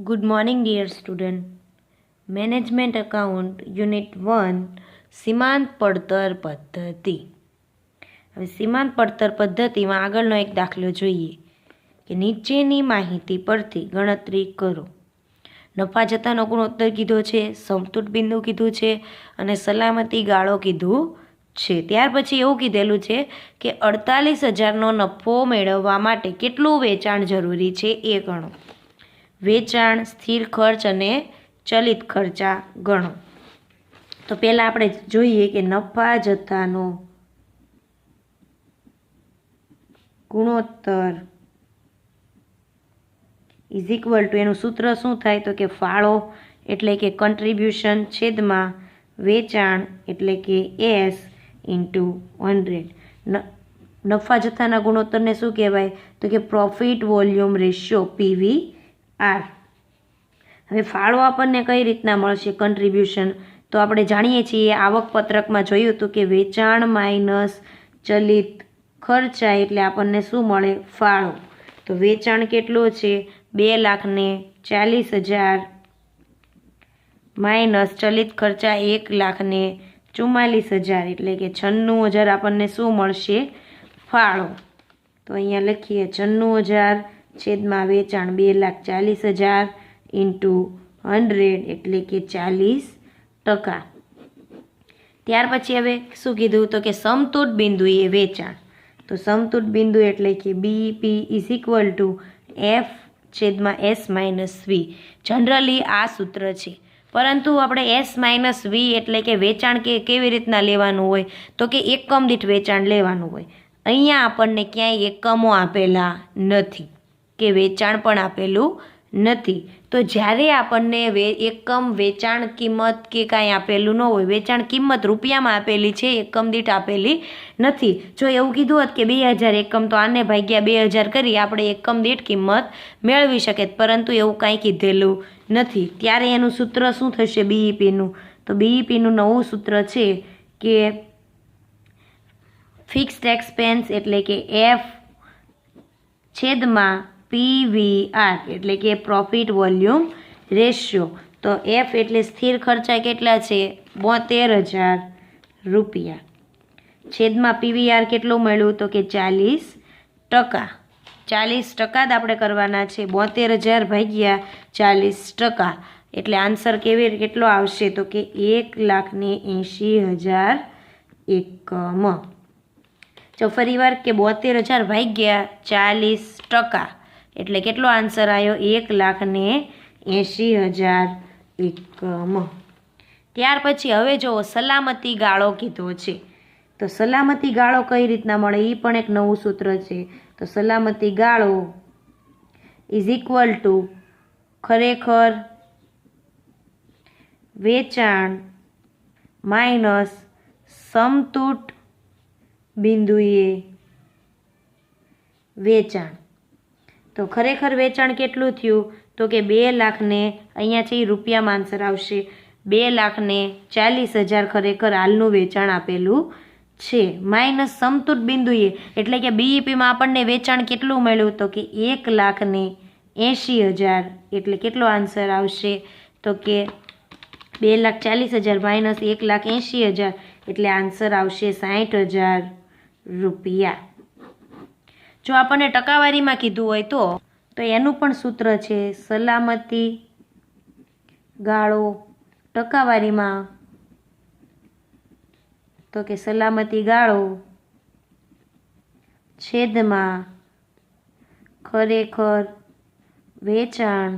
Good morning, dear student. Management Account Unit 1 સીમાંત પડતર પદ્ધતિ. હવે સીમાંત પડતર પદ્ધતિમાં આગળનો એક દાખલો જોઈએ કે નીચેની માહિતી પરથી ગણતરી કરો. નફા જથ્થાનો ગુણોત્તર કીધો છે, સમતૂર બિંદુ કીધું છે અને સલામતી ગાળો કીધું છે. ત્યાર પછી એવું કીધેલું છે કે 48,000નો નફો મેળવવા માટે કેટલું વેચાણ જરૂરી છે એ ગણો. વેચાણ, સ્થિર ખર્ચ અને ચલિત ખર્ચા ગણો. તો પહેલાં આપણે જોઈએ કે નફા જથ્થાનો ગુણોત્તર ઇઝ ઇક્વલ ટુ એનું સૂત્ર શું થાય તો કે ફાળો એટલે કે કન્ટ્રીબ્યુશન છેદમાં વેચાણ એટલે કે એસ ઇન્ટુ 100. નફા જથ્થાના ગુણોત્તરને શું કહેવાય તો કે પ્રોફિટ વોલ્યુમ રેશિયો PVR. હવે ફાળો આપણને કઈ રીતના મળશે કન્ટ્રીબ્યુશન તો આપણે જાણીએ છીએ આવક પત્રકમાં જોયું હતું કે વેચાણ માઇનસ ચલિત ખર્ચા એટલે આપણને શું મળે ફાળો. તો વેચાણ કેટલું છે 2,40,000 માઇનસ ચલિત ખર્ચા 1,44,000 એટલે કે 96,000 આપણને શું મળશે ફાળો. તો અહીંયા લખીએ 96,000 છેદમાં વેચાણ 2,40,000 ઇન્ટુ 100 એટલે કે 40%. ત્યાર પછી હવે શું કીધું તો કે સમતૂર બિંદુ એ વેચાણ. તો સમતૂર બિંદુ એટલે કે BEP is equal two F છેદમાં S માઇનસ V. જનરલી આ સૂત્ર છે, પરંતુ આપણે S માઇનસ V એટલે કે વેચાણ કે કેવી રીતના લેવાનું હોય તો કે એકમ દીઠ વેચાણ લેવાનું હોય. અહીંયા આપણને ક્યાંય એકમો આપેલા નથી કે વેચાણ પણ આપેલું નથી. તો જ્યારે આપણને એકમ વેચાણ કિંમત કે કાંઈ આપેલું ન હોય, વેચાણ કિંમત રૂપિયામાં આપેલી છે, એકમ દીઠ આપેલી નથી. જો એવું કીધું હોત કે 2,000 એકમ તો આને ભાગ્યા 2,000 કરી આપણે એકમ દીઠ કિંમત મેળવી શકીએ, પરંતુ એવું કાંઈ કીધેલું નથી. ત્યારે એનું સૂત્ર શું થશે BEPનું તો BEPનું નવું સૂત્ર છે કે ફિક્સ્ડ એક્સપેન્સ એટલે કે F છેદમાં PVR એટલે કે પ્રોફિટ વોલ્યુમ રેશિયો. તો F એટલે સ્થિર ખર્ચા કેટલા છે 72,000 રૂપિયા છેદમાં PVR કેટલું મળ્યું તો કે 40%. 40% જ આપણે કરવાના છે. 72,000 ભાગ્યા 40% એટલે આન્સર કેટલો આવશે તો કે 1,80,000 એકમ. જો ફરી વાર કે 72,000 ભાગ્યા 40% એટલે કેટલો આન્સર આવ્યો 1,80,000 એકમ. ત્યાર પછી હવે જો સલામતી ગાળો કીધો છે. તો સલામતી ગાળો કઈ રીતના મળે એ પણ એક નવું સૂત્ર છે. તો સલામતી ગાળો ઇઝ ઇક્વલ ટુ ખરેખર વેચાણ માઇનસ સમતૂર બિંદુએ વેચાણ. તો ખરેખર વેચાણ કેટલું થયું તો કે 2,00,000 ને અહીંયા છે એ રૂપિયામાં આન્સર આવશે 2,40,000 ખરેખર હાલનું વેચાણ આપેલું છે. માઇનસ સમતૂર બિંદુએ એટલે કે BEPમાં આપણને વેચાણ કેટલું મળ્યું તો કે 1,80,000 એટલે કેટલો આન્સર આવશે તો કે 2,40,000 માઇનસ 1,80,000 એટલે આન્સર આવશે 60,000 રૂપિયા. જો આપણને ટકાવારીમાં કીધું હોય તો એનું પણ સૂત્ર છે સલામતી ગાળો ટકાવારીમાં. તો કે સલામતી ગાળો છેદમાં ખરેખર વેચાણ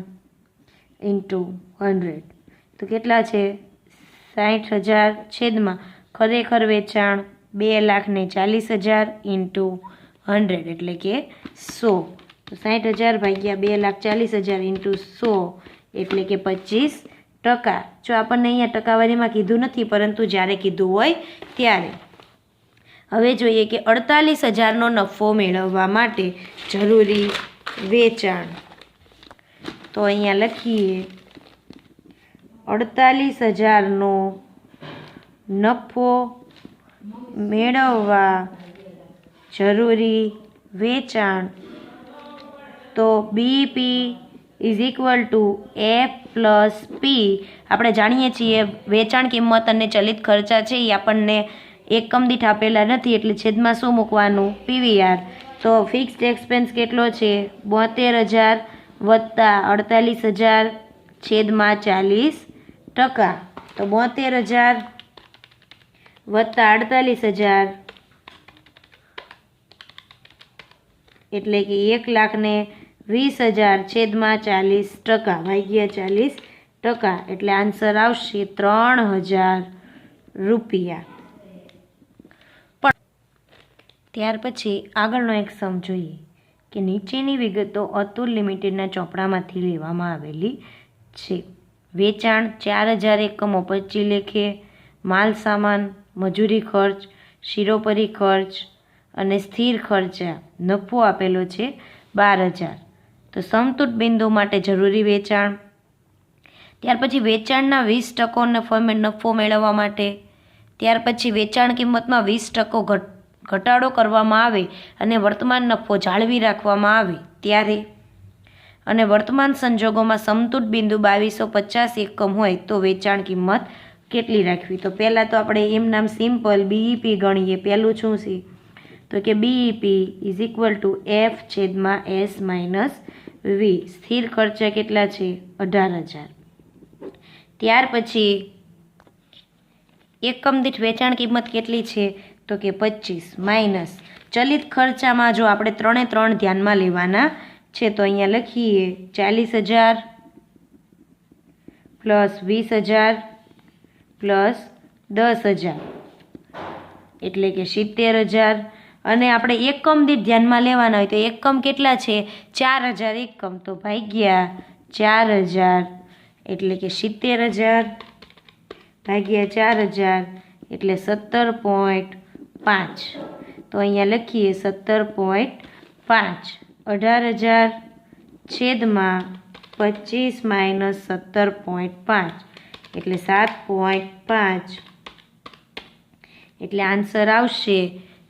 ઇન્ટુ 100. તો કેટલા છે 60,000 છેદમાં ખરેખર વેચાણ 2,40,000 ઇન્ટુ 100 એટલે કે 100. તો 60,000 ભાગ્યા 2,40,000 ઇન્ટુ 100 એટલે કે 25%. જો આપણને અહીંયા ટકાવારીમાં કીધું નથી, પરંતુ જ્યારે કીધું હોય ત્યારે. હવે જોઈએ કે 48,000નો નફો મેળવવા માટે જરૂરી વેચાણ. તો અહીંયા લખીએ 48,000નો નફો મેળવવા જરૂરી વેચાણ. તો BEP is equal to F plus પી. આપણે જાણીએ છીએ વેચાણ કિંમત અને ચલિત ખર્ચા છે એ આપણને એકમ દીઠ આપેલા નથી, એટલે છેદમાં શું મૂકવાનું? પીવીઆર. તો ફિક્સ્ડ એક્સપેન્સ કેટલો છે? 72,000 વત્તા 48,000 છેદમાં 40%. તો 72,000 વત્તા 48,000 એટલે કે 1,20,000 છેદમાં 40%, ભાગ્યા 40%, એટલે આન્સર આવશે 3,000 રૂપિયા. પણ ત્યાર પછી આગળનો એક સમ જોઈએ કે નીચેની વિગતો અતુલ લિમિટેડના ચોપડામાંથી લેવામાં આવેલી છે. વેચાણ 4,000 એકમો 25 લેખે, માલ સામાન, મજૂરી ખર્ચ, શિરોપરી ખર્ચ અને સ્થિર ખર્ચા નફો આપેલો છે 12,000. તો સમતૂર બિંદુ માટે જરૂરી વેચાણ. ત્યાર પછી વેચાણના 20% નફો મેળવવા માટે, ત્યાર પછી વેચાણ કિંમતમાં 20% ઘટાડો કરવામાં આવે અને વર્તમાન નફો જાળવી રાખવામાં આવે ત્યારે, અને વર્તમાન સંજોગોમાં સમતૂર બિંદુ 2250 એકમ હોય તો વેચાણ કિંમત કેટલી રાખવી? તો પહેલાં તો આપણે એમ નામ સિમ્પલ બીઈપી ગણીએ. પહેલું શું છે? તો કે BEP is equal to F છેદમાં એસ માઇનસ વી. સ્થિર ખર્ચા કેટલા છે? 18,000. ત્યાર પછી એકમ દીઠ વેચાણ કિંમત કેટલી છે? તો કે 25 માઇનસ ચલિત ખર્ચામાં જો આપણે 3 ધ્યાનમાં લેવાના છે તો અહીંયા લખીએ 40,000 પ્લસ 20,000 પ્લસ 10,000 એટલે કે 70,000. અને આપણે એકમ દીઠ ધ્યાનમાં લેવાના હોય તો એકમ કેટલા છે? 4,000 એકમ, તો ભાગ્યા 4,000 એટલે કે 70,000 ભાગ્યા 4,000 એટલે 17.5. તો અહીંયા લખીએ 17.5. 18,000 છેદમાં 25 માઇનસ 17.5 એટલે 7.5 એટલે આન્સર આવશે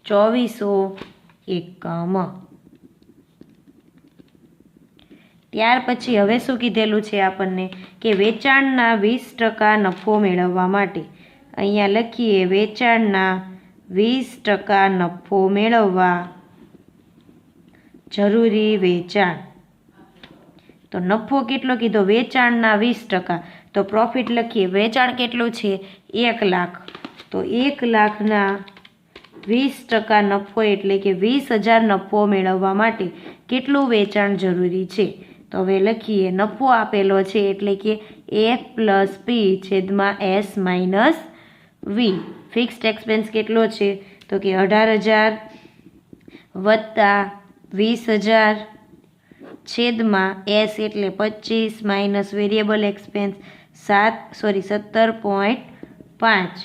2400 એકમ. ત્યાર પછી હવે શું કીધેલું છે આપણને કે વેચાણના 20% નફો મેળવવા માટે. અહીંયા લખીએ વેચાણના 20% નફો મેળવવા જરૂરી વેચાણ. તો નફો કેટલો કીધો? વેચાણના 20%. તો પ્રોફિટ લખીએ. વેચાણ કેટલું છે? 1,00,000. તો 1,00,000ના 20% નફો એટલે કે 20,000 નફો મેળવવા માટે કેટલું વેચાણ જરૂરી છે? તો હવે લખીએ. નફો આપેલો છે એટલે કે એફ પ્લસ પી છેદમાં S minus V. Fixed expense કેટલો છે? તો કે 18,000 વત્તા 20,000 છેદમાં એસ એટલે 25 માઇનસ વેરિયેબલ એક્સપેન્સ 17.5.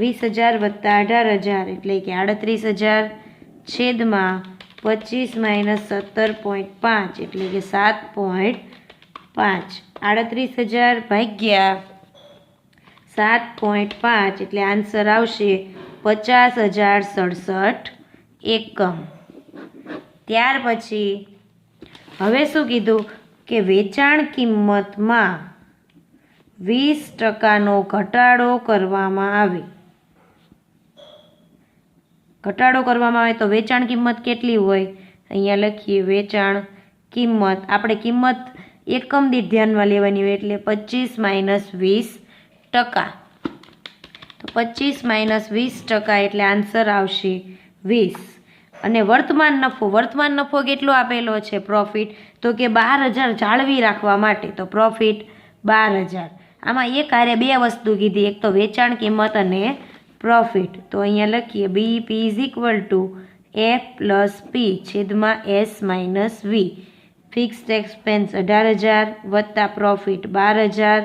20,000 વત્તા 18,000 એટલે કે 38,000 છેદમાં 25 માઇનસ 17.5 એટલે કે 7.5. 38,000 ભાગ્યા 7.5 એટલે આન્સર આવશે 50,067 એકમ. ત્યાર પછી હવે શું કીધું કે વેચાણ કિંમતમાં 20%નો ઘટાડો કરવામાં આવે. ઘટાડો કરવામાં આવે તો વેચાણ કિંમત કેટલી હોય? અહીંયા લખીએ વેચાણ કિંમત. આપણે કિંમત એકમ દીઠ ધ્યાનમાં લેવાની હોય એટલે 25 માઇનસ 20%. તો 25 માઇનસ 20% એટલે આન્સર આવશે 20. અને વર્તમાન નફો કેટલો આપેલો છે? પ્રોફિટ તો કે 12,000 જાળવી રાખવા માટે. તો પ્રોફિટ 12,000. આમાં એક હારે બે વસ્તુ કીધી, એક તો વેચાણ કિંમત અને પ્રોફિટ. તો અહીંયા લખીએ BEP is equal to F plus P છેદમાં S minus V. Fixed expense 18,000 વત્તા પ્રોફિટ 12,000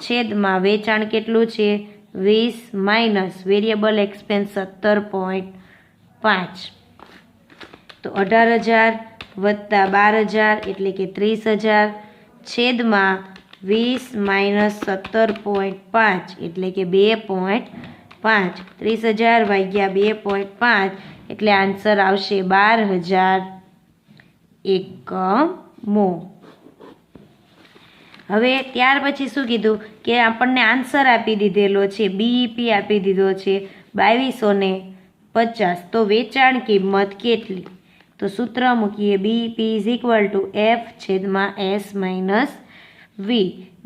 છેદમાં વેચાણ કેટલું છે? 20 માઇનસ વેરિયેબલ એક્સપેન્સ 17.5. તો 18,000 વત્તા 12,000 એટલે કે 30,000 છેદમાં 20 માઇનસ 17.5 એટલે કે 2.5. 30,000 ભાગ્યા 2.5 એટલે આન્સર આવશે 12,000 એકમો. હવે ત્યાર પછી શું કીધું કે આપણને આન્સર આપી દીધેલો છે, બીઈપી આપી દીધો છે 2250. તો વેચાણ કિંમત કેટલી? તો સૂત્ર મૂકીએ, BEP is equal two F/S - V.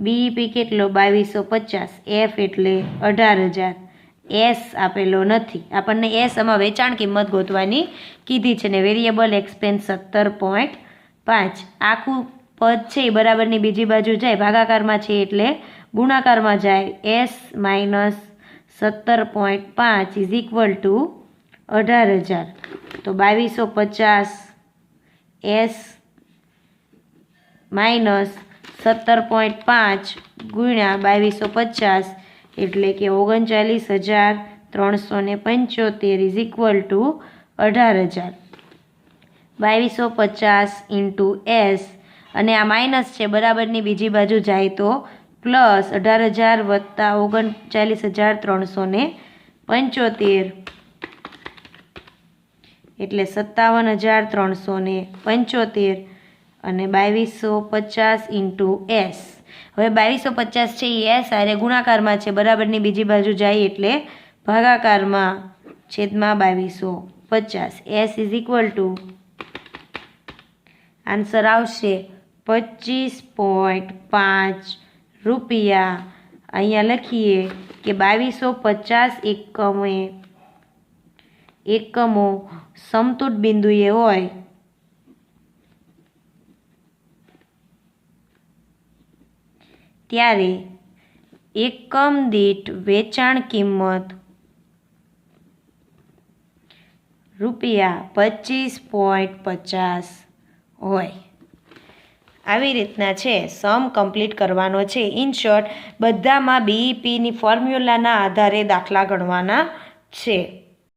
BEP કેટલો? 2250. F એટલે 18,000. એસ આપેલો નથી, આપણને એસ આમાં વેચાણ કિંમત ગોતવાની કીધી છે ને વેરિયેબલ એક્સપેન્સ 17.5. આખું પદ છે એ બરાબરની બીજી બાજુ જાય, ભાગાકારમાં છે એટલે ગુણાકારમાં જાય. S - 17.5 is equal two 18,000. તો 2250 એસ - 17.5 ગુણ્યા 2250 એટલે કે 39,375 is equal two 18,000. 2250 into S, અને આ માઇનસ છે બરાબરની બીજી બાજુ જાય તો પ્લસ 18,000 વત્તા 39,375 એટલે 57,375 અને 2250 ઇન્ટુ એસ. હવે 2250 છે એ એસ આરે ગુણાકારમાં છે, બરાબરની બીજી બાજુ જાય એટલે ભાગાકારમાં, છેદમાં 2250. S is equal to answer આવશે 25.5 રૂપિયા. અહીંયા લખીએ કે 2250 એકમો સમતૂર બિંદુએ હોય ત્યારે એકમ દીઠ વેચાણ કિંમત ₹25.50 હોય. આવી રીતના છે સમ કમ્પ્લીટ કરવાનો છે. ઇન શોર્ટ બધામાં બીઈપીની ફોર્મ્યુલાના આધારે દાખલા ગણવાના છે.